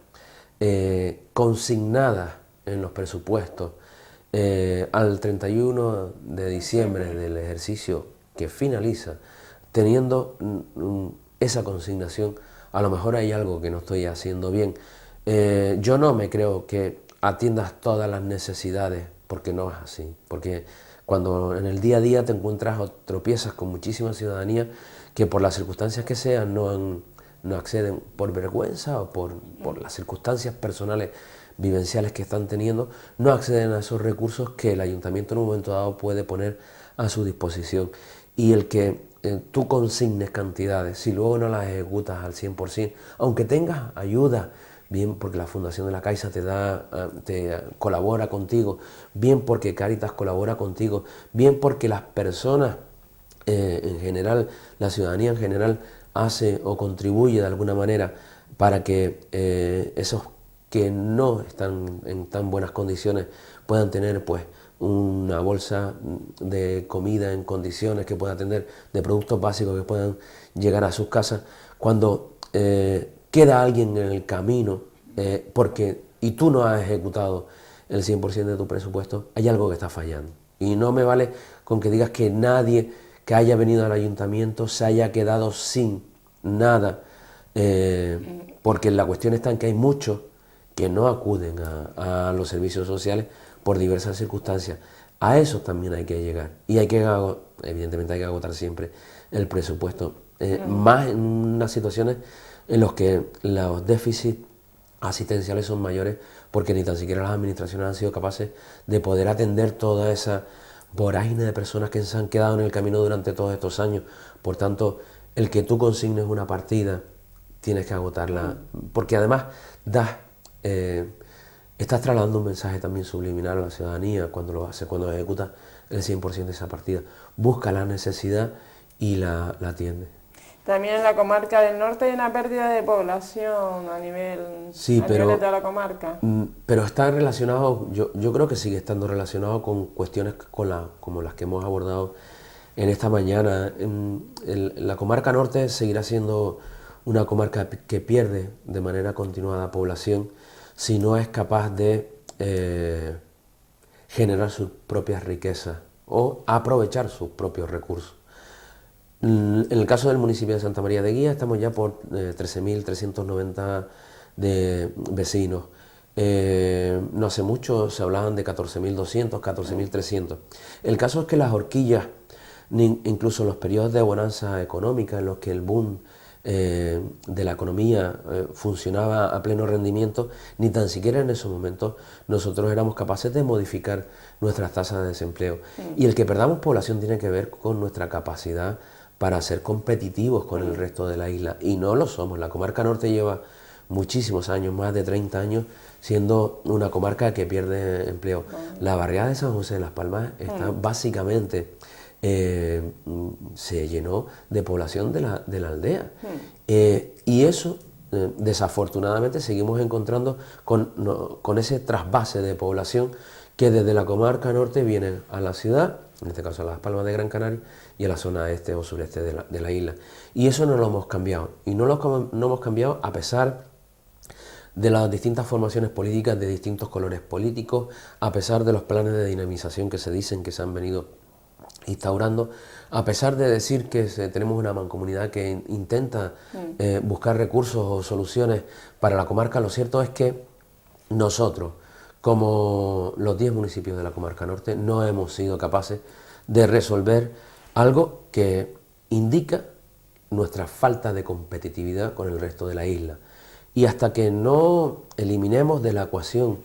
consignadas en los presupuestos al 31 de diciembre del ejercicio que finaliza, teniendo esa consignación, a lo mejor hay algo que no estoy haciendo bien. Yo no me creo que atiendas todas las necesidades, porque no es así. Porque cuando en el día a día te encuentras o tropiezas con muchísima ciudadanía que por las circunstancias que sean no acceden por vergüenza o por las circunstancias personales vivenciales que están teniendo, no acceden a esos recursos que el ayuntamiento en un momento dado puede poner a su disposición. Y el que tú consignes cantidades, si luego no las ejecutas al 100%, aunque tengas ayuda, bien porque la Fundación de la Caixa te colabora contigo, bien porque Cáritas colabora contigo, bien porque las personas en general, la ciudadanía en general, hace o contribuye de alguna manera para que esos que no están en tan buenas condiciones puedan tener pues una bolsa de comida en condiciones, que pueda atender, de productos básicos que puedan llegar a sus casas. Cuando queda alguien en el camino y tú no has ejecutado el 100% de tu presupuesto, hay algo que está fallando. Y no me vale con que digas que nadie que haya venido al ayuntamiento se haya quedado sin nada, porque la cuestión está en que hay muchos que no acuden a los servicios sociales por diversas circunstancias. A eso también hay que llegar, y evidentemente hay que agotar siempre el presupuesto, más en unas situaciones en las que los déficits asistenciales son mayores, porque ni tan siquiera las administraciones han sido capaces de poder atender toda esa vorágine de personas que se han quedado en el camino durante todos estos años. Por tanto, el que tú consignes una partida, tienes que agotarla, porque además estás trasladando un mensaje también subliminal a la ciudadanía cuando lo haces, cuando ejecutas el 100% de esa partida. Busca la necesidad y la atiende. También en la comarca del norte hay una pérdida de población a nivel de toda la comarca. Pero está relacionado, yo creo que sigue estando relacionado con cuestiones como las que hemos abordado en esta mañana. La comarca norte seguirá siendo una comarca que pierde de manera continuada población si no es capaz de generar sus propias riquezas o aprovechar sus propios recursos. En el caso del municipio de Santa María de Guía estamos ya por 13.390 de vecinos. No hace mucho se hablaban de 14.200, 14.300. El caso es que las horquillas ni incluso en los periodos de bonanza económica en los que el boom de la economía funcionaba a pleno rendimiento, ni tan siquiera en esos momentos nosotros éramos capaces de modificar nuestras tasas de desempleo. Y el que perdamos población tiene que ver con nuestra capacidad para ser competitivos con el resto de la isla, y no lo somos. La comarca norte lleva muchísimos años, más de 30 años, siendo una comarca que pierde empleo. La barriada de San José de Las Palmas está básicamente... se llenó de población de la aldea. Y eso, desafortunadamente, seguimos encontrando con ese trasvase de población que desde la comarca norte viene a la ciudad, en este caso a Las Palmas de Gran Canaria, y a la zona este o sureste de la isla. Y eso no lo hemos cambiado. Y no hemos cambiado a pesar de las distintas formaciones políticas de distintos colores políticos, a pesar de los planes de dinamización que se dicen que se han venido instaurando, a pesar de decir que tenemos una mancomunidad que intenta buscar recursos o soluciones para la comarca. Lo cierto es que nosotros, como los 10 municipios de la comarca norte, no hemos sido capaces de resolver algo que indica nuestra falta de competitividad con el resto de la isla. Y hasta que no eliminemos de la ecuación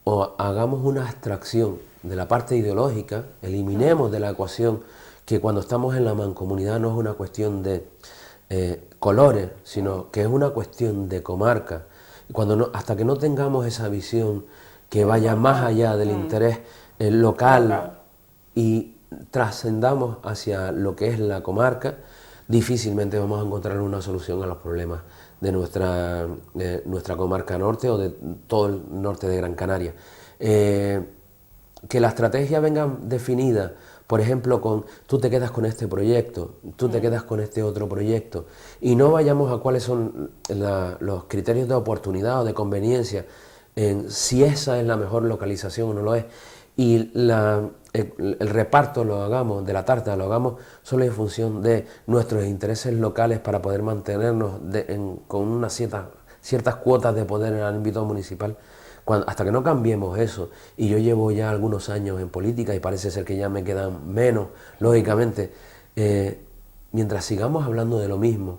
o hagamos una abstracción de la parte ideológica, eliminemos de la ecuación que cuando estamos en la mancomunidad no es una cuestión de colores, sino que es una cuestión de comarca. Hasta que no tengamos esa visión que vaya más allá del interés local y trascendamos hacia lo que es la comarca, difícilmente vamos a encontrar una solución a los problemas de nuestra comarca norte o de todo el norte de Gran Canaria. Que la estrategia venga definida, por ejemplo, con tú te quedas con este proyecto, tú te quedas con este otro proyecto, y no vayamos a cuáles son los criterios de oportunidad o de conveniencia, en si esa es la mejor localización o no lo es, y el reparto lo hagamos, de la tarta lo hagamos solo en función de nuestros intereses locales para poder mantenernos con unas ciertas cuotas de poder en el ámbito municipal. Hasta que no cambiemos eso, y yo llevo ya algunos años en política y parece ser que ya me quedan menos, lógicamente, mientras sigamos hablando de lo mismo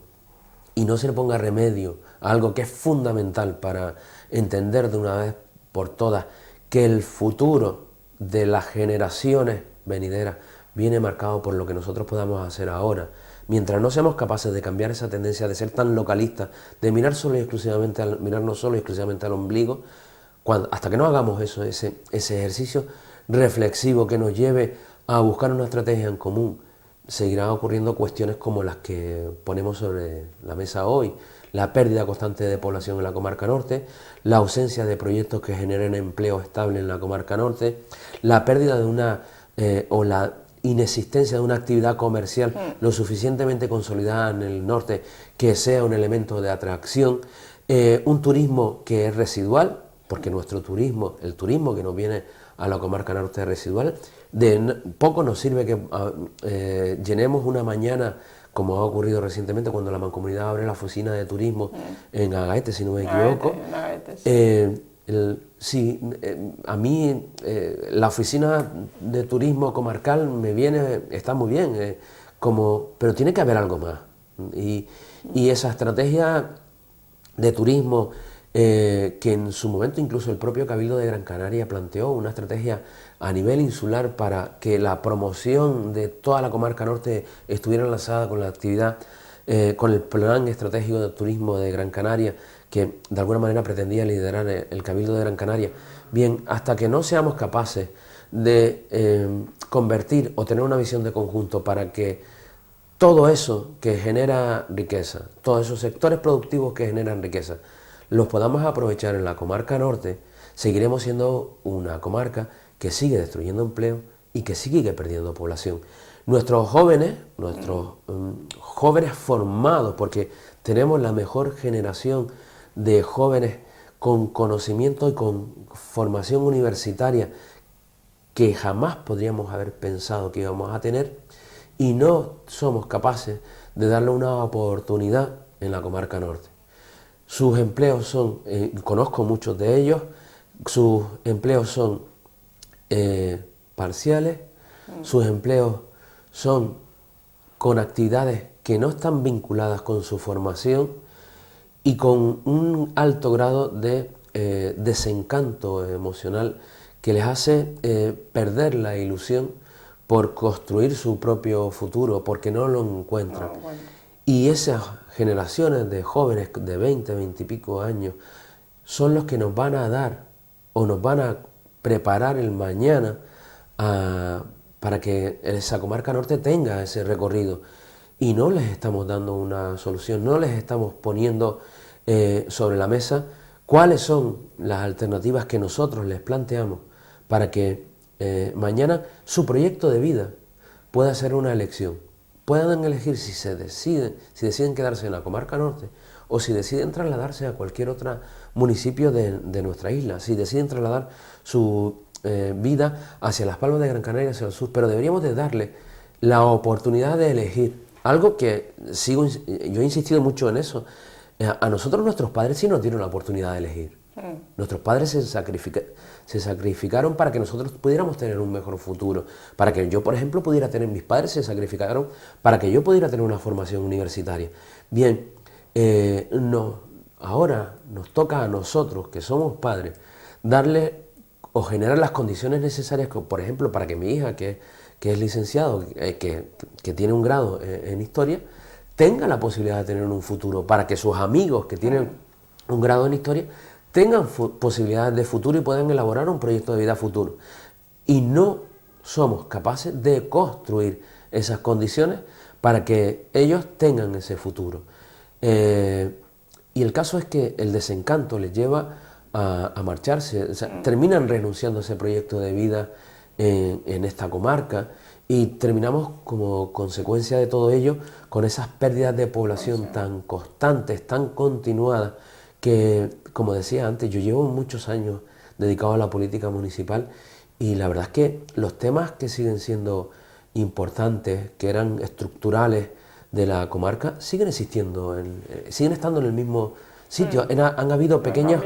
y no se le ponga remedio a algo que es fundamental para entender de una vez por todas que el futuro de las generaciones venideras viene marcado por lo que nosotros podamos hacer ahora. Mientras no seamos capaces de cambiar esa tendencia de ser tan localistas, de mirarnos solo y exclusivamente al ombligo, hasta que no hagamos eso, ese ejercicio reflexivo que nos lleve a buscar una estrategia en común, seguirán ocurriendo cuestiones como las que ponemos sobre la mesa hoy: la pérdida constante de población en la comarca norte, la ausencia de proyectos que generen empleo estable en la comarca norte, la pérdida de o la inexistencia de una actividad comercial lo suficientemente consolidada en el norte que sea un elemento de atracción, un turismo que es residual, porque nuestro turismo, el turismo que nos viene a la comarca norte es residual. Poco nos sirve que llenemos una mañana, como ha ocurrido recientemente cuando la mancomunidad abre la oficina de turismo en Agaete, si no me equivoco. A mí la oficina de turismo comarcal está muy bien, pero tiene que haber algo más. Y esa estrategia de turismo, que en su momento incluso el propio Cabildo de Gran Canaria planteó una estrategia a nivel insular para que la promoción de toda la comarca norte estuviera enlazada con la actividad, con el plan estratégico de turismo de Gran Canaria, que de alguna manera pretendía liderar el Cabildo de Gran Canaria. Bien, hasta que no seamos capaces de convertir o tener una visión de conjunto para que todo eso que genera riqueza, todos esos sectores productivos que generan riqueza, los podamos aprovechar en la comarca norte, seguiremos siendo una comarca que sigue destruyendo empleo y que sigue perdiendo población. Nuestros jóvenes formados, porque tenemos la mejor generación de jóvenes con conocimiento y con formación universitaria que jamás podríamos haber pensado que íbamos a tener, y no somos capaces de darle una oportunidad en la comarca norte. Sus empleos son, conozco muchos de ellos, sus empleos son parciales, sus empleos son con actividades que no están vinculadas con su formación y con un alto grado de desencanto emocional que les hace perder la ilusión por construir su propio futuro, porque no lo encuentran. No, bueno. Y esas generaciones de jóvenes de 20, 20 y pico años son los que nos van a dar o nos van a preparar el mañana para que esa comarca norte tenga ese recorrido. Y no les estamos dando una solución, no les estamos poniendo sobre la mesa cuáles son las alternativas que nosotros les planteamos para que mañana su proyecto de vida pueda ser una elección. Puedan elegir si deciden quedarse en la comarca norte o si deciden trasladarse a cualquier otro municipio de nuestra isla, si deciden trasladar su vida hacia las Palmas de Gran Canaria, hacia el sur, pero deberíamos de darle la oportunidad de elegir. Algo que yo he insistido mucho en eso. A nosotros nuestros padres sí nos dieron la oportunidad de elegir. Nuestros padres se sacrificaron para que nosotros pudiéramos tener un mejor futuro, para que yo, por ejemplo, pudiera tener, mis padres se sacrificaron para que yo pudiera tener una formación universitaria. Bien, ahora nos toca a nosotros, que somos padres, darle o generar las condiciones necesarias, por ejemplo, para que mi hija, que es licenciado, que tiene un grado en historia, tenga la posibilidad de tener un futuro, para que sus amigos que tienen un grado en historia tengan posibilidades de futuro y puedan elaborar un proyecto de vida futuro. Y no somos capaces de construir esas condiciones para que ellos tengan ese futuro. Y el caso es que el desencanto les lleva a marcharse, o sea, terminan renunciando a ese proyecto de vida en esta comarca y terminamos como consecuencia de todo ello con esas pérdidas de población tan constantes, tan continuadas, que, como decía antes, yo llevo muchos años dedicado a la política municipal y la verdad es que los temas que siguen siendo importantes, que eran estructurales de la comarca, siguen existiendo, siguen estando en el mismo sitio. Han habido pequeñas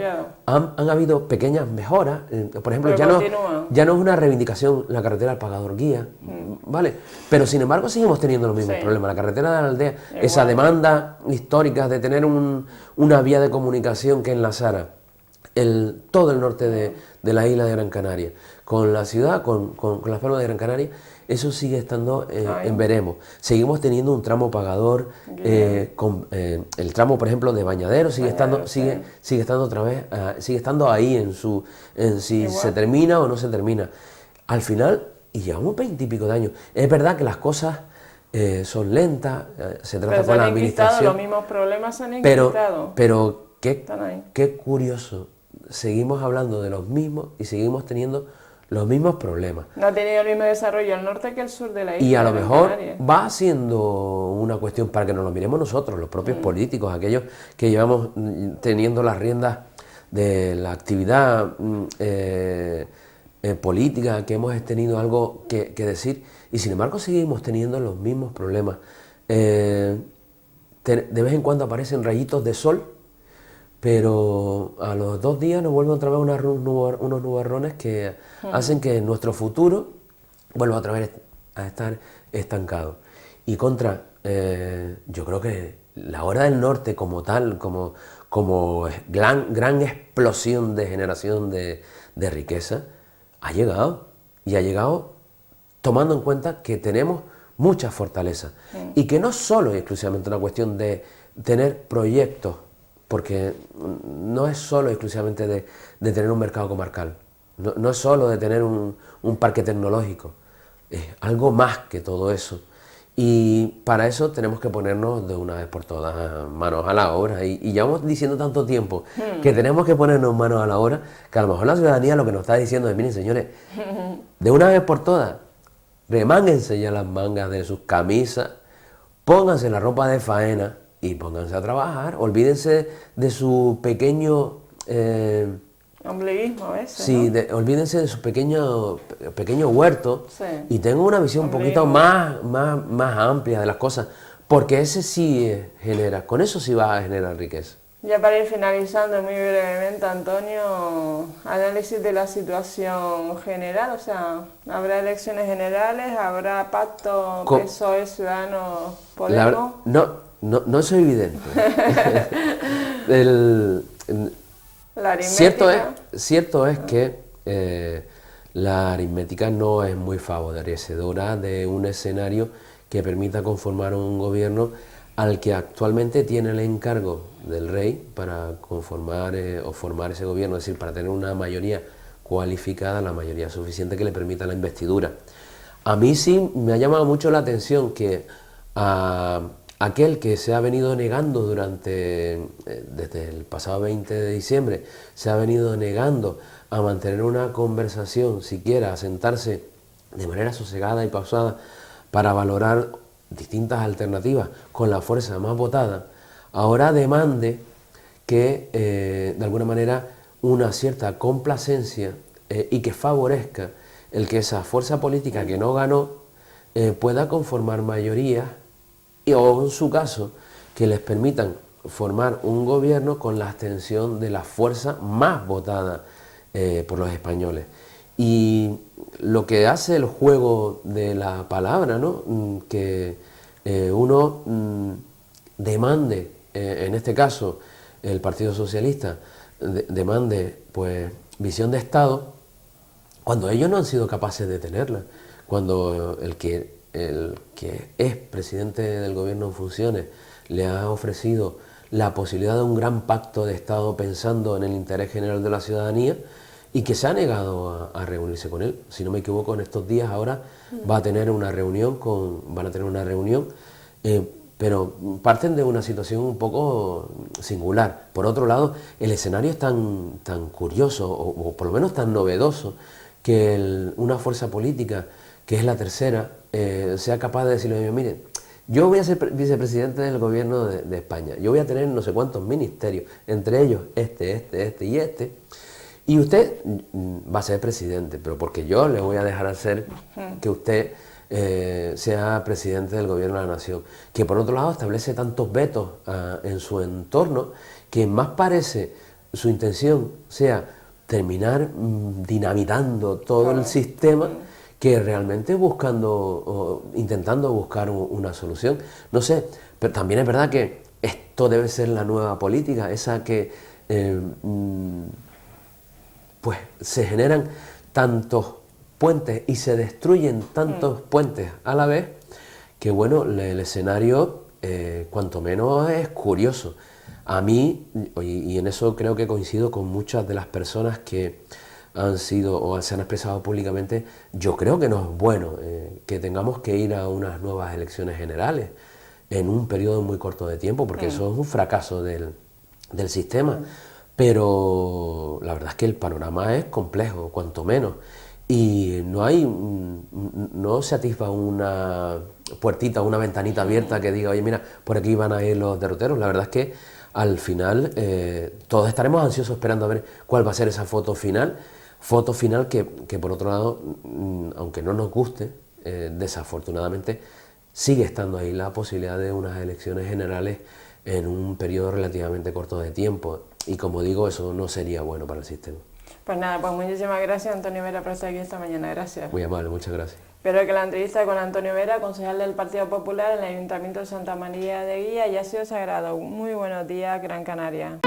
mejoras, por ejemplo, ya no es una reivindicación la carretera al Pagador Guía, ¿vale? Pero sin embargo seguimos teniendo los mismos problemas. La carretera de la aldea, esa demanda histórica de tener una vía de comunicación que enlazara todo el norte de la isla de Gran Canaria con la ciudad, con las Palmas de Gran Canaria, eso sigue estando en veremos. Seguimos teniendo un tramo pagador, el tramo, por ejemplo, de Bañadero sigue estando otra vez, sigue estando ahí si se termina o no se termina. Al final, y llevamos 20 y pico de años. Es verdad que las cosas son lentas, se trata con la administración. Los mismos problemas se han enquistado. Pero qué curioso, seguimos hablando de los mismos y seguimos teniendo los mismos problemas. No ha tenido el mismo desarrollo el norte que el sur de la isla. Y a lo mejor va siendo una cuestión para que nos lo miremos nosotros, los propios políticos, aquellos que llevamos teniendo las riendas de la actividad política, que hemos tenido algo que decir, y sin embargo seguimos teniendo los mismos problemas. De vez en cuando aparecen rayitos de sol, pero a los 2 días nos vuelven otra vez unos nubarrones que hacen que nuestro futuro vuelva otra vez a estar estancado. Y yo creo que la hora del norte como tal, como gran explosión de generación de riqueza, ha llegado. Y ha llegado tomando en cuenta que tenemos mucha fortaleza. Y que no solo y exclusivamente una cuestión de tener proyectos, porque no es solo exclusivamente de tener un mercado comarcal, no es solo de tener un parque tecnológico, es algo más que todo eso. Y para eso tenemos que ponernos de una vez por todas manos a la obra. Y llevamos diciendo tanto tiempo que tenemos que ponernos manos a la obra, que a lo mejor la ciudadanía lo que nos está diciendo es, miren señores, de una vez por todas, remánguense ya las mangas de sus camisas, pónganse la ropa de faena, y pónganse a trabajar, olvídense de su pequeño... ombliguismo a veces, sí, ¿no? Olvídense de su pequeño huerto y tengan una visión un poquito más amplia de las cosas, porque ese sí genera, con eso sí va a generar riqueza. Ya para ir finalizando muy brevemente, Antonio, análisis de la situación general, o sea, ¿habrá elecciones generales? ¿Habrá pacto PSOE, Ciudadanos, Podemos? No soy evidente. La aritmética. Cierto es que la aritmética no es muy favorecedora de un escenario que permita conformar un gobierno al que actualmente tiene el encargo del rey para conformar o formar ese gobierno, es decir, para tener una mayoría cualificada, la mayoría suficiente que le permita la investidura. A mí sí me ha llamado mucho la atención que aquel que se ha venido negando desde el pasado 20 de diciembre, se ha venido negando a mantener una conversación, siquiera a sentarse de manera sosegada y pausada para valorar distintas alternativas con la fuerza más votada, ahora demande que de alguna manera una cierta complacencia y que favorezca el que esa fuerza política que no ganó pueda conformar mayorías o en su caso que les permitan formar un gobierno con la abstención de la fuerza más votada por los españoles. Y lo que hace el juego de la palabra, ¿no? Que uno demande, en este caso el Partido Socialista, demande pues visión de Estado, cuando ellos no han sido capaces de tenerla, cuando el que es presidente del gobierno en funciones le ha ofrecido la posibilidad de un gran pacto de Estado pensando en el interés general de la ciudadanía y que se ha negado a reunirse con él. Si no me equivoco, en estos días ahora van a tener una reunión, pero parten de una situación un poco singular. Por otro lado, el escenario es tan curioso, o por lo menos tan novedoso, que una fuerza política, que es la tercera, sea capaz de decirle, miren, yo voy a ser vicepresidente del gobierno de España, yo voy a tener no sé cuántos ministerios, entre ellos este, y usted va a ser presidente, pero porque yo le voy a dejar hacer que usted sea presidente del gobierno de la nación, que por otro lado establece tantos vetos en su entorno, que más parece su intención sea terminar dinamitando todo el sistema que realmente intentando buscar una solución. No sé, pero también es verdad que esto debe ser la nueva política, esa que pues se generan tantos puentes y se destruyen tantos puentes a la vez, que bueno, el escenario cuanto menos es curioso. A mí, y en eso creo que coincido con muchas de las personas que han sido o se han expresado públicamente, yo creo que no es bueno que tengamos que ir a unas nuevas elecciones generales en un periodo muy corto de tiempo, porque eso es un fracaso del sistema. Pero la verdad es que el panorama es complejo, cuanto menos, y no se atisba una puertita, una ventanita abierta que diga, oye, mira, por aquí van a ir los derroteros. La verdad es que al final todos estaremos ansiosos esperando a ver cuál va a ser esa foto final que por otro lado, aunque no nos guste, desafortunadamente sigue estando ahí la posibilidad de unas elecciones generales en un periodo relativamente corto de tiempo, y como digo, eso no sería bueno para el sistema. Pues nada, pues muchísimas gracias, Antonio Vera, por estar aquí esta mañana. Gracias. Muy amable, muchas gracias. Espero que la entrevista con Antonio Vera, concejal del Partido Popular en el Ayuntamiento de Santa María de Guía, haya sido sagrado. Muy buenos días, Gran Canaria.